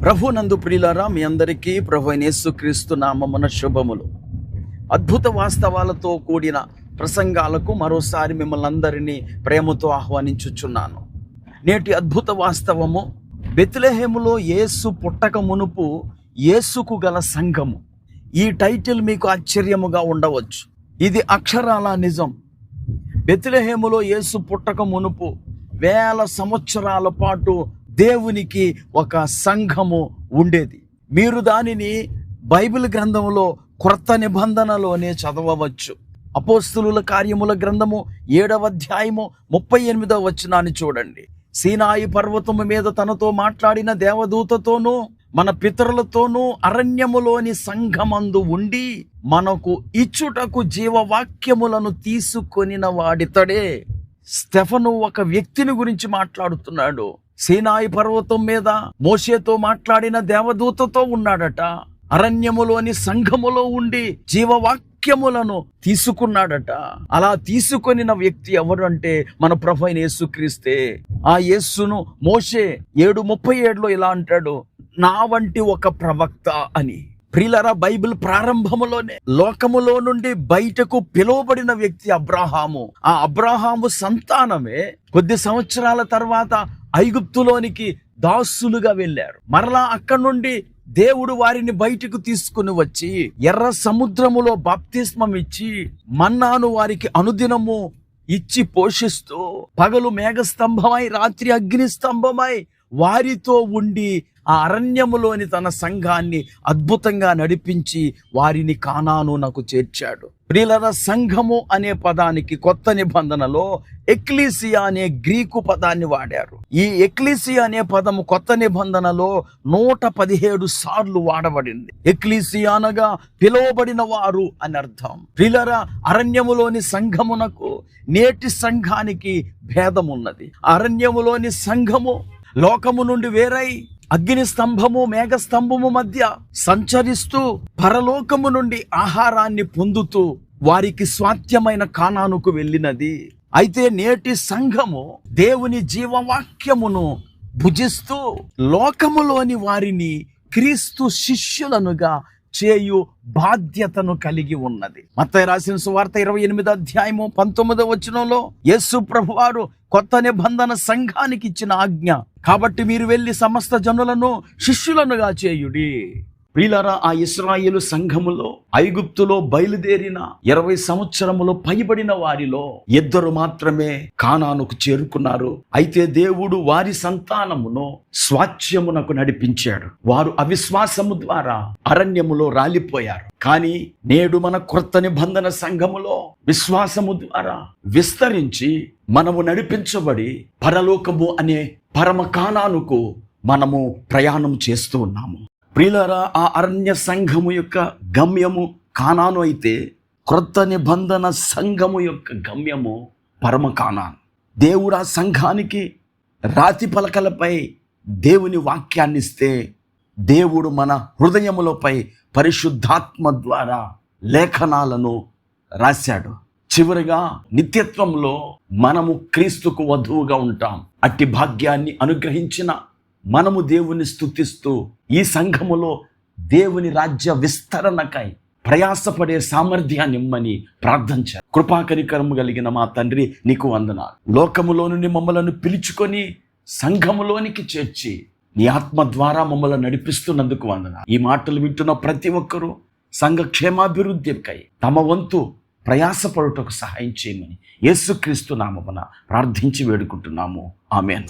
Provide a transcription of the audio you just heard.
ప్రభునందు ప్రియులారా, మీ అందరికీ ప్రభు అయిన యేసుక్రీస్తు నామమున శుభములు. అద్భుత వాస్తవాలతో కూడిన ప్రసంగాలకు మరోసారి మిమ్మల్ని అందరినీ ప్రేమతో ఆహ్వానించుచున్నాను. నేటి అద్భుత వాస్తవము, బెత్లెహేములో యేసు పుట్టక మునుపు యేసుకు గల సంఘము. ఈ టైటిల్ మీకు ఆశ్చర్యముగా ఉండవచ్చు. ఇది అక్షరాల నిజం. బెత్లెహేములో యేసు పుట్టక మునుపు 1000 సంవత్సరాల పాటు దేవునికి ఒక సంఘము ఉండేది. మీరు దానిని బైబిల్ గ్రంథంలో క్రొత్త నిబంధనలోనే చదవవచ్చు. అపోస్తలుల కార్యముల గ్రంథము 7వ అధ్యాయము 38వ వచనాన్ని చూడండి. సీనాయి పర్వతము మీద తనతో మాట్లాడిన దేవదూతతోనూ మన పితరులతోనూ అరణ్యములోని సంఘమందు ఉండి మనకు ఇచ్చుటకు జీవవాక్యములను తీసుకొనిన వాడితడే. స్టెఫను ఒక వ్యక్తిని గురించి మాట్లాడుతున్నాడు. సీనాయి పర్వతం మీద మోషేతో మాట్లాడిన దేవదూతతో ఉన్నాడట. అరణ్యములోని సంఘములో ఉండి జీవవాక్యములను తీసుకున్నాడట. అలా తీసుకొనిన వ్యక్తి ఎవరు అంటే మన ప్రభు అయిన యేసుక్రీస్తే. ఆ యేసును మోషే 7:37లో ఇలా అంటాడు, నా వంటి ఒక ప్రవక్త అని. ప్రియులారా, బైబిల్ ప్రారంభములోనే లోకములో నుండి బయటకు పిలువబడిన వ్యక్తి అబ్రాహాము. ఆ అబ్రాహాము సంతానమే కొద్ది సంవత్సరాల తర్వాత ఐగుప్తులోనికి దాసులుగా వెళ్ళారు. మరలా అక్కడి నుండి దేవుడు వారిని బయటకు తీసుకుని వచ్చి ఎర్ర సముద్రములో బాప్తిస్మం ఇచ్చి మన్నాను వారికి అనుదినము ఇచ్చి పోషిస్తూ పగలు మేఘస్తంభమై రాత్రి అగ్ని స్తంభమై వారితో ఉండి ఆ అరణ్యములోని తన సంఘాన్ని అద్భుతంగా నడిపించి వారిని కానానునకు చేర్చాడు. ప్రియులారా, సంఘము అనే పదానికి కొత్త నిబంధనలో ఎక్లీసియా అనే గ్రీకు పదాన్ని వాడారు. ఈ ఎక్లీసియా అనే పదము కొత్త నిబంధనలో 117 సార్లు వాడబడింది. ఎక్లీసియా అనగా పిలువబడిన వారు అని అర్థం. ప్రియులారా, అరణ్యములోని సంఘమునకు నేటి సంఘానికి భేదం ఉన్నది. అరణ్యములోని సంఘము లోకము నుండి వేరై అగ్ని స్తంభము మేఘ స్తంభము మధ్య సంచరిస్తూ పరలోకము నుండి ఆహారాన్ని పొందుతూ వారికి స్వాస్థ్యమైన కానానుకు వెళ్ళినది. అయితే నేటి సంఘము దేవుని జీవవాక్యమును భుజిస్తూ లోకములోని వారిని క్రీస్తు శిష్యులనుగా చేయు బాధ్యతను కలిగి ఉన్నది. మత్తయి రాసిన సువార్త 28వ అధ్యాయము 19వ వచనంలో యేసు ప్రభువారు కొత్త నిబంధన సంఘానికి ఇచ్చిన ఆజ్ఞ, కాబట్టి మీరు వెళ్ళి సమస్త జనులను శిష్యులనుగా చేయుడి. ప్రియులారా, ఆ ఇశ్రాయేలు సంఘములో ఐగుప్తులో బయలుదేరిన 20 సంవత్సరములు పైబడిన వారిలో 2 మాత్రమే కానానుకు చేరుకున్నారు. అయితే దేవుడు వారి సంతానమును స్వాస్థ్యమునకు నడిపించాడు. వారు అవిశ్వాసము ద్వారా అరణ్యములో రాలిపోయారు. కానీ నేడు మన క్రొత్త నిబంధన సంఘములో విశ్వాసము ద్వారా విస్తరించి మనము నడిపించబడి పరలోకము అనే పరమ కానానుకు మనము ప్రయాణం చేస్తూ ఉన్నాము. ప్రియులారా, ఆ అరణ్య సంఘము యొక్క గమ్యము కానాను అయితే క్రొత్త నిబంధన సంఘము యొక్క గమ్యము పరమ కానాను. దేవుడు ఆ సంఘానికి రాతి పలకలపై దేవుని వాక్యాన్ని ఇస్తే దేవుడు మన హృదయములపై పరిశుద్ధాత్మ ద్వారా లేఖనాలను రాశాడు. చివరిగా నిత్యత్వంలో మనము క్రీస్తుకు వధువుగా ఉంటాం. అట్టి భాగ్యాన్ని అనుగ్రహించిన మనము దేవుని స్తుతిస్తూ ఈ సంఘములో దేవుని రాజ్య విస్తరణకై ప్రయాసపడే సామర్థ్యాన్ని ఇమ్మని ప్రార్థించారు. కృపాకనికరము కలిగిన మా తండ్రి, నీకు వందనాలు. లోకములో నుండి మమ్మలను పిలుచుకొని సంఘములోనికి చేర్చి నీ ఆత్మ ద్వారా మమ్మల్ని నడిపిస్తున్నందుకు వందనాలు. ఈ మాటలు వింటున్న ప్రతి ఒక్కరూ సంఘ క్షేమాభివృద్ధికై తమ వంతు ప్రయాసపడుటకు సహాయం చేయమని యేసుక్రీస్తు నామమున ప్రార్థించి వేడుకుంటున్నాము. ఆమేన్.